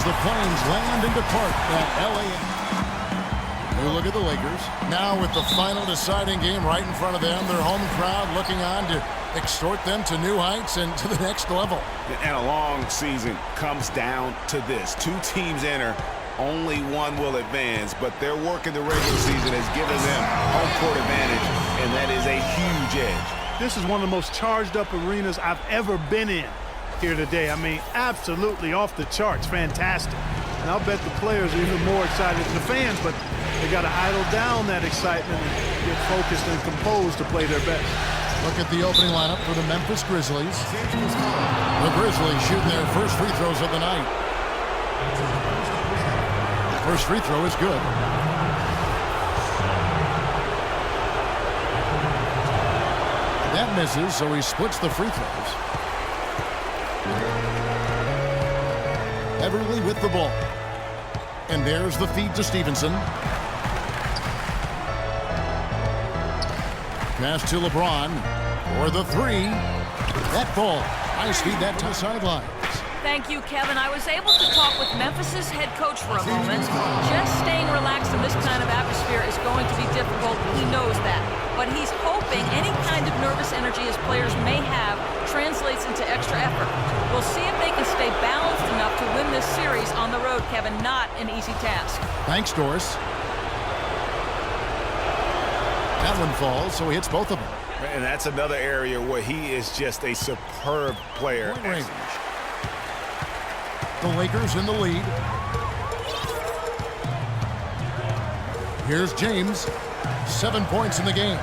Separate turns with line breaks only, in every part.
the Flames land and depart at LA. You look at the Lakers. Now with the final deciding game right in front of them, their home crowd looking on to extort them to new heights and to the next level.
And a long season comes down to this. Two teams enter. Only one will advance, but their work in the regular season has given them home court advantage, and that is a huge edge.
This is one of the most charged up arenas I've ever been in here today. I mean, absolutely off the charts, fantastic. And I'll bet the players are even more excited than the fans, but they got to idle down that excitement and get focused and composed to play their best.
Look at the opening lineup for the Memphis Grizzlies. The Grizzlies shooting their first free throws of the night. First free throw is good. That misses, so he splits the free throws. Everly with the ball. And there's the feed to Stevenson. Pass to LeBron for the three. That ball. Nice feed that to the sidelines.
Thank you, Kevin. I was able to talk with Memphis's head coach for a moment. Just staying relaxed in this kind of atmosphere is going to be difficult. He knows that. But he's hoping any kind of nervous energy his players may have translates into extra effort. We'll see if they can stay balanced enough to win this series on the road, Kevin. Not an easy task.
Thanks, Doris. That one falls, so he hits both of them.
And that's another area where he is just a superb player.
Point range. The Lakers in the lead. Here's James. 7 points in the game.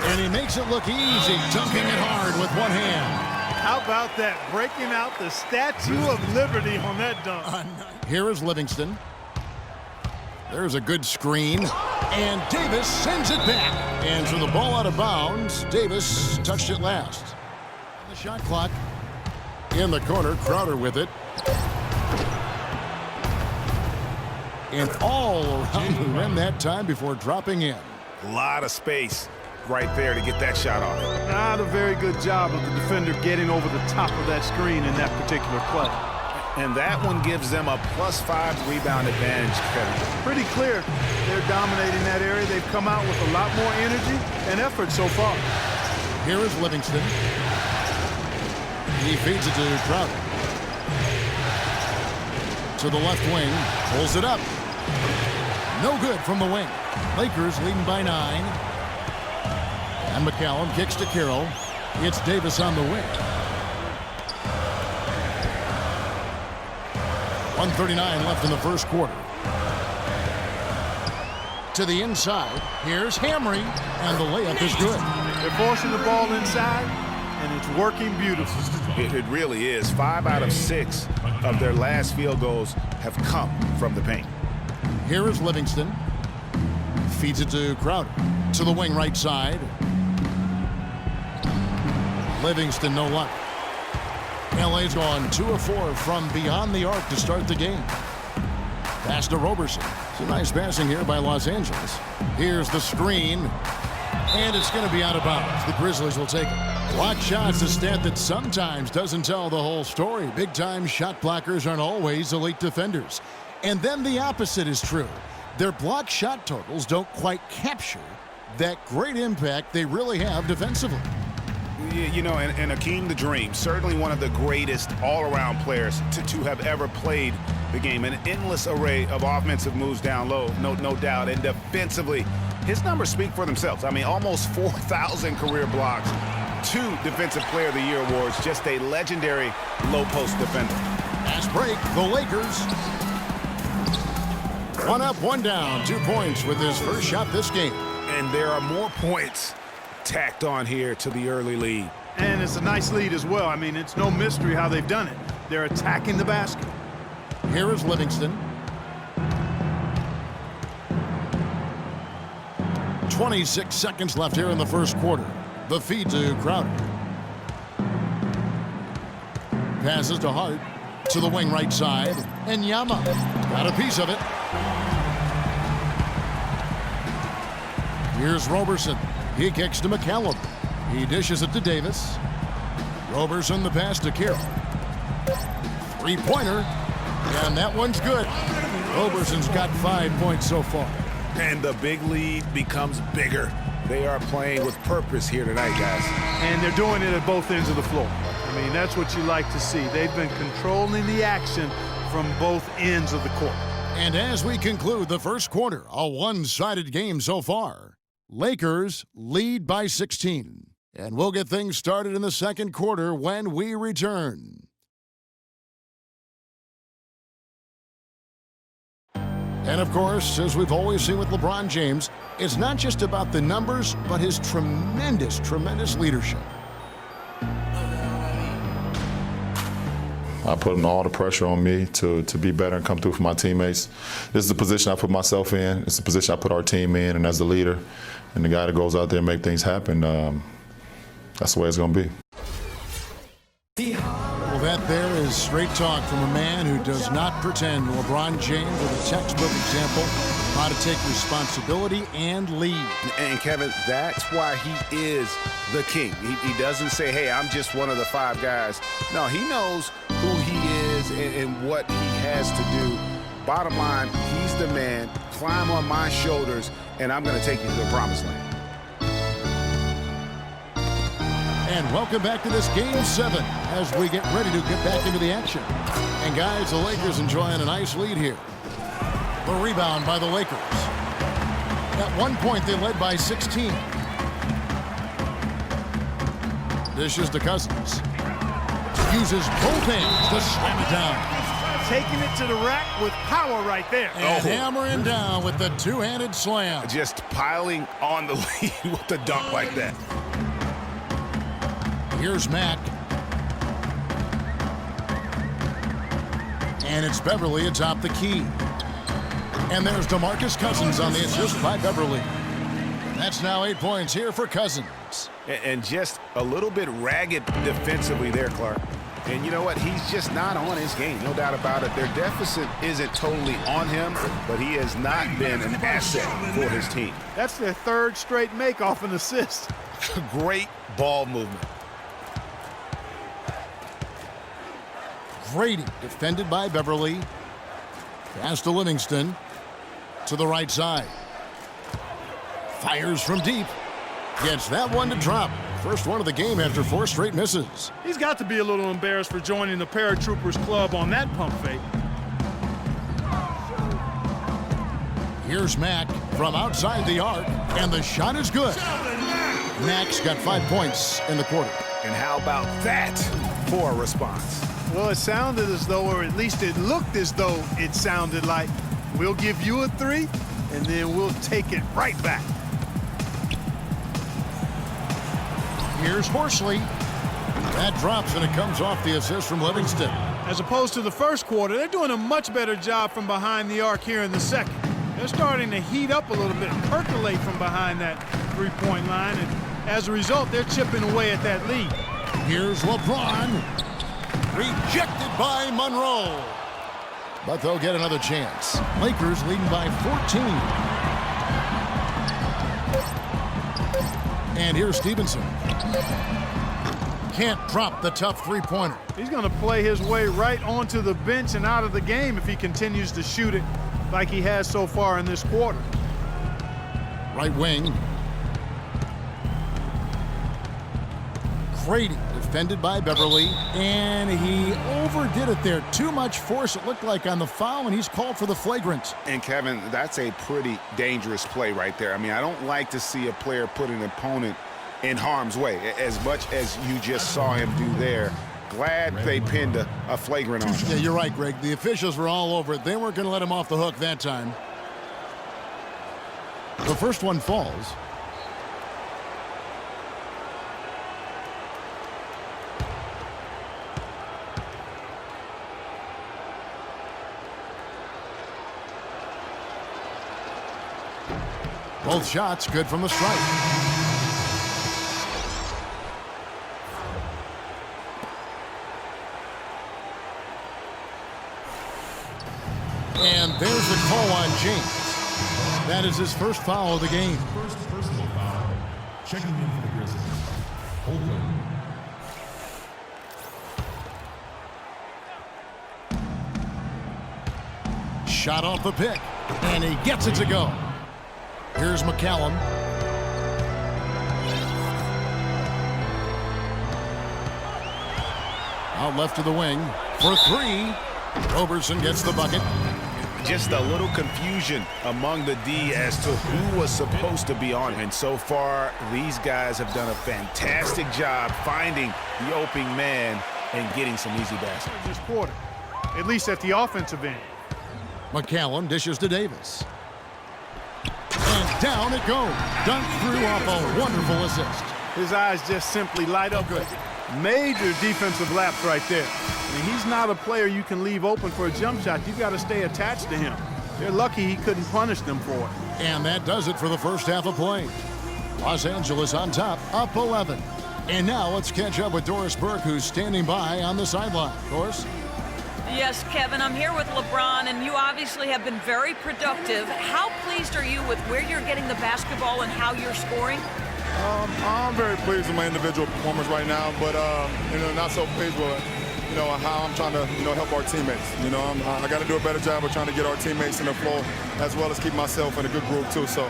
And he makes it look easy, dunking it hard with one hand.
How about that? Breaking out the Statue of Liberty on that dunk.
Here is Livingston. There's a good screen. And Davis sends it back. And so the ball out of bounds. Davis touched it last. The shot clock in the corner. Crowder with it. And all around the rim that time before dropping in.
A lot of space right there to get that shot off.
Not a very good job of the defender getting over the top of that screen in that particular play.
And that one gives them a +5 rebound advantage, Kevin.
Pretty clear they're dominating that area. They've come out with a lot more energy and effort so far.
Here is Livingston. He feeds it to Crowder. To the left wing. Pulls it up. No good from the wing. Lakers leading by 9. And McCallum kicks to Carroll. It's Davis on the wing. 1:39 left in the first quarter. To the inside. Here's Hamry. And the layup is good.
They're forcing the ball inside, and it's working beautifully.
It really is. 5 out of 6 of their last field goals have come from the paint.
Here is Livingston. Feeds it to Crowder. To the wing right side. Livingston no luck. LA's gone 2 of 4 from beyond the arc to start the game. Pass to Roberson. Some nice passing here by Los Angeles. Here's the screen. And it's going to be out of bounds. The Grizzlies will take it. Block shots, a stat that sometimes doesn't tell the whole story. Big-time shot blockers aren't always elite defenders. And then the opposite is true. Their block shot totals don't quite capture that great impact they really have defensively.
You know, and Akeem the Dream, certainly one of the greatest all-around players to have ever played the game. An endless array of offensive moves down low, no doubt. And defensively, his numbers speak for themselves. I mean, almost 4,000 career blocks, 2 Defensive Player of the Year awards, just a legendary low-post defender.
Fast break, the Lakers. 1 up, 1 down, 2 points with his first shot this game.
And there are more points tacked on here to the early lead.
And it's a nice lead as well. I mean, it's no mystery how they've done it. They're attacking the basket.
Here is Livingston. 26 seconds left here in the first quarter. The feed to Crowder. Passes to Hart. To the wing right side. And Yama got a piece of it. Here's Roberson. He kicks to McCallum. He dishes it to Davis. Roberson the pass to Carroll. Three-pointer, and that one's good. Roberson's got 5 points so far.
And the big lead becomes bigger. They are playing with purpose here tonight, guys.
And they're doing it at both ends of the floor. I mean, that's what you like to see. They've been controlling the action from both ends of the court.
And as we conclude the first quarter, a one-sided game so far. Lakers lead by 16. And we'll get things started in the second quarter when we return. And of course, as we've always seen with LeBron James, it's not just about the numbers, but his tremendous, tremendous leadership.
I put all the pressure on me to be better and come through for my teammates. This is the position I put myself in. It's the position I put our team in. And as the leader and the guy that goes out there and make things happen, that's the way it's going to be.
Well, that there is straight talk from a man who does not pretend. LeBron James with a textbook example of how to take responsibility and lead.
And Kevin, that's why he is the king. He doesn't say, hey, I'm just one of the 5 guys. No, he knows who he is and what he has to do. Bottom line, he's the man. Climb on my shoulders, and I'm going to take you to the promised land.
And welcome back to this Game 7 as we get ready to get back into the action. And guys, the Lakers enjoying a nice lead here. The rebound by the Lakers. At one point, they led by 16. Dishes to Cousins. Uses both hands to slam it down.
Taking it to the rack with power right there.
And hammering down with the two-handed slam.
Just piling on the lead with the dunk like that.
Here's Mack. And it's Beverly atop the key. And there's DeMarcus Cousins on the assist by Beverly. That's now 8 points here for Cousins.
And just a little bit ragged defensively there, Clark. And you know what? He's just not on his game, no doubt about it. Their deficit isn't totally on him, but he has not been an asset for his team.
That's their 3rd straight make off an assist.
Great ball movement.
Grady defended by Beverly. Pass to Livingston. To the right side. Fires from deep. Gets that one to drop. First one of the game after 4 straight misses.
He's got to be a little embarrassed for joining the Paratroopers Club on that pump fake.
Here's Mack from outside the arc, and the shot is good. Mack's got 5 points in the quarter.
And how about that for a response?
Well, it sounded as though, or at least it looked as though it sounded like, we'll give you a 3, and then we'll take it right back.
Here's Horsley. That drops, and it comes off the assist from Livingston.
As opposed to the first quarter, they're doing a much better job from behind the arc here in the second. They're starting to heat up a little bit, percolate from behind that three-point line, and as a result, they're chipping away at that lead.
Here's LeBron. Rejected by Monroe. But they'll get another chance. Lakers leading by 14. And here's Stevenson. Can't drop the tough three-pointer.
He's going to play his way right onto the bench and out of the game if he continues to shoot it like he has so far in this quarter.
Right wing. Grady defended by Beverly, and he overdid it there. Too much force, it looked like, on the foul, and he's called for the flagrant.
And, Kevin, that's a pretty dangerous play right there. I mean, I don't like to see a player put an opponent in harm's way, as much as you just saw him do there. Glad they pinned a flagrant on him.
Yeah, you're right, Greg. The officials were all over it. They weren't going to let him off the hook that time. The first one falls. Both shots good from the stripe. And there's the call on James. That is his first foul of the game.
First personal foul. Checking in for the Grizzlies. Hold
shot off the pick, and he gets it to go. Here's McCallum. Out left to the wing for three. Roberson gets the bucket.
Just a little confusion among the D as to who was supposed to be on. And so far, these guys have done a fantastic job finding the opening man and getting some easy baskets.
This quarter, at least at the offensive end.
McCallum dishes to Davis. And down it goes. Dunked through off a wonderful assist.
His eyes just simply light up. Good. Major defensive lapse right there. I mean, he's not a player you can leave open for a jump shot. You've got to stay attached to him. They're lucky he couldn't punish them for it.
And that does it for the first half of play. Los Angeles on top, up 11. And now let's catch up with Doris Burke, who's standing by on the sideline. Doris?
Yes, Kevin, I'm here with LeBron, and you obviously have been very productive. How pleased are you with where you're getting the basketball and how you're scoring?
I'm very pleased with my individual performance right now, but not so pleased with how I'm trying to help our teammates. I got to do a better job of trying to get our teammates in the flow, as well as keep myself in a good groove too. So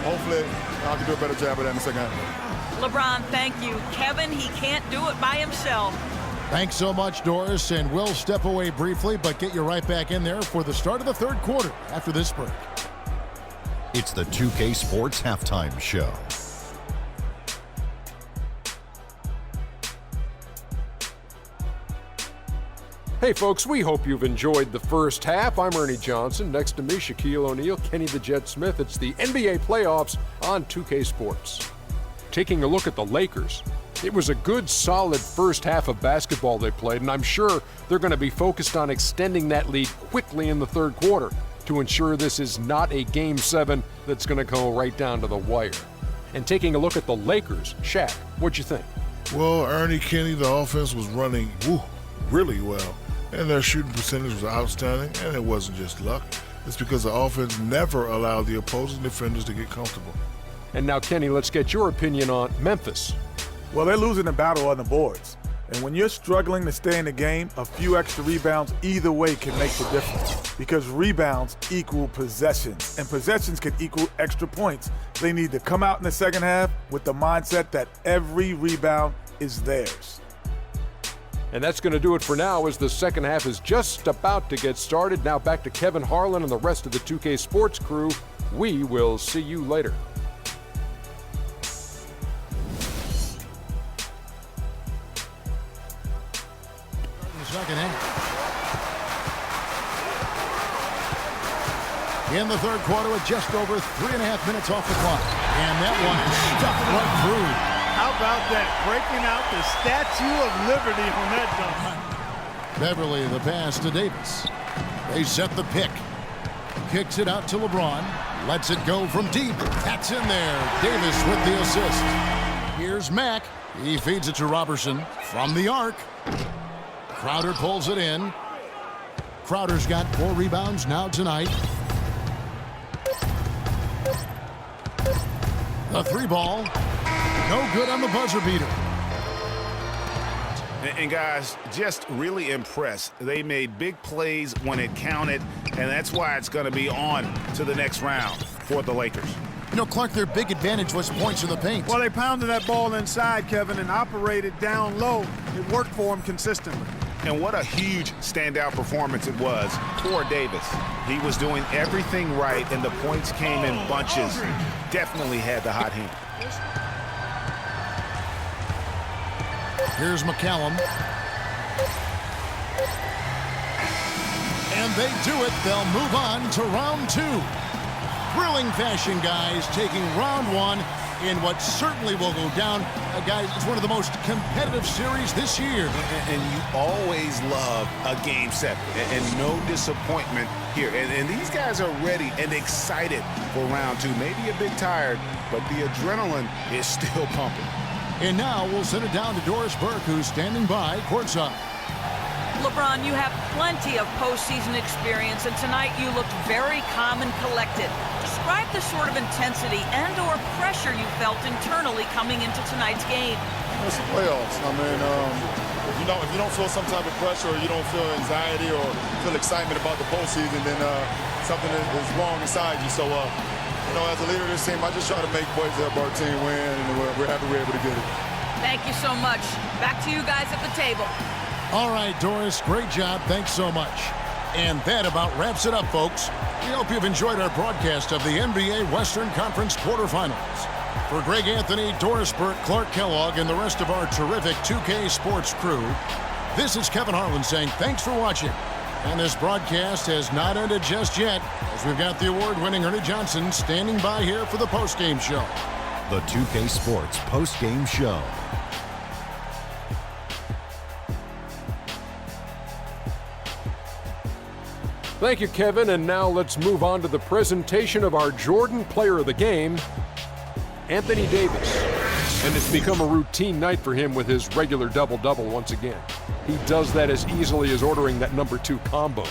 hopefully I can do a better job of that in the second half.
LeBron, thank you. Kevin, he can't do it by himself.
Thanks so much, Doris, and we'll step away briefly, but get you right back in there for the start of the third quarter after this break.
It's the 2K Sports Halftime Show.
Hey folks, we hope you've enjoyed the first half. I'm Ernie Johnson. Next to me, Shaquille O'Neal, Kenny the Jet Smith. It's the NBA playoffs on 2K Sports. Taking a look at the Lakers, it was a good, solid first half of basketball they played, and I'm sure they're going to be focused on extending that lead quickly in the third quarter to ensure this is not a Game 7 that's going to go right down to the wire. And taking a look at the Lakers, Shaq, what'd you think?
Well, Ernie, Kenny, the offense was running really well. And their shooting percentage was outstanding, and it wasn't just luck. It's because the offense never allowed the opposing defenders to get comfortable.
And now, Kenny, let's get your opinion on Memphis.
Well, they're losing the battle on the boards. And when you're struggling to stay in the game, a few extra rebounds either way can make the difference. Because rebounds equal possessions, and possessions can equal extra points. They need to come out in the second half with the mindset that every rebound is theirs.
And that's going to do it for now as the second half is just about to get started. Now back to Kevin Harlan and the rest of the 2K Sports crew. We will see you later.
Second half. In the third quarter with just over 3.5 minutes off the clock. And that one is stuffed right through.
How about that? Breaking out the Statue of Liberty on that dunk.
Beverly, the pass to Davis. They set the pick. Kicks it out to LeBron. Lets it go from deep. That's in there. Davis with the assist. Here's Mack. He feeds it to Robertson from the arc. Crowder pulls it in. Crowder's got 4 rebounds now tonight. The 3-ball. No good on the buzzer beater.
And guys, just really impressed. They made big plays when it counted, and that's why it's going to be on to the next round for the Lakers.
Clark, their big advantage was points in the paint.
Well, they pounded that ball inside, Kevin, and operated down low. It worked for them consistently.
And what a huge standout performance it was for Davis. He was doing everything right, and the points came in bunches. Definitely had the hot hand.
Here's McCallum. And they do it. They'll move on to round 2. Thrilling fashion, guys, taking round 1 in what certainly will go down. Guys, it's one of the most competitive series this year.
And you always love a Game 7, and no disappointment here. And these guys are ready and excited for round 2. Maybe a bit tired, but the adrenaline is still pumping.
And now we'll send it down to Doris Burke, who's standing by courtside.
LeBron, you have plenty of postseason experience, and tonight you looked very calm and collected. Describe the sort of intensity and or pressure you felt internally coming into tonight's game.
It's the playoffs. I mean, if you don't feel some type of pressure, or you don't feel anxiety or feel excitement about the postseason, then something is wrong inside you. So, as a leader of this team, I just try to make plays to help our team win, and we're happy we're able to get it.
Thank you so much. Back to you guys at the table.
All right, Doris, great job. Thanks so much. And that about wraps it up, folks. We hope you've enjoyed our broadcast of the NBA Western Conference quarterfinals. For Greg Anthony, Doris Burke, Clark Kellogg, and the rest of our terrific 2K Sports crew, this is Kevin Harlan saying thanks for watching. And this broadcast has not ended just yet, as we've got the award-winning Ernie Johnson standing by here for the postgame show.
The 2K Sports postgame show.
Thank you, Kevin. And now let's move on to the presentation of our Jordan Player of the Game, Anthony Davis. And it's become a routine night for him with his regular double-double once again. He does that as easily as ordering that #2 combo.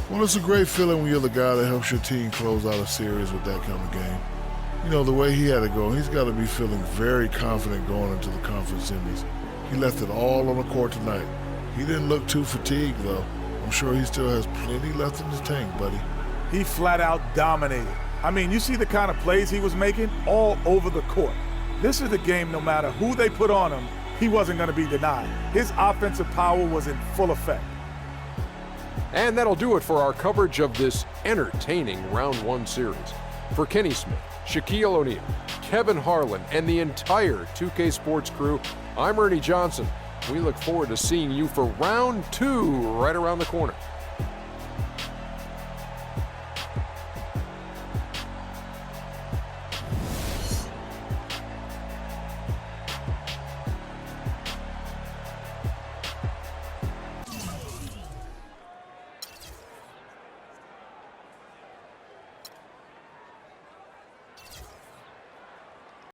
Well, it's a great feeling when you're the guy that helps your team close out a series with that kind of game. The way he had it go, he's got to be feeling very confident going into the conference semis. He left it all on the court tonight. He didn't look too fatigued, though. I'm sure he still has plenty left in his tank, buddy.
He flat out dominated. I mean, you see the kind of plays he was making all over the court. This is the game, no matter who they put on him, he wasn't going to be denied. His offensive power was in full effect.
And that'll do it for our coverage of this entertaining Round 1 series. For Kenny Smith, Shaquille O'Neal, Kevin Harlan, and the entire 2K Sports crew, I'm Ernie Johnson. We look forward to seeing you for Round 2 right around the corner.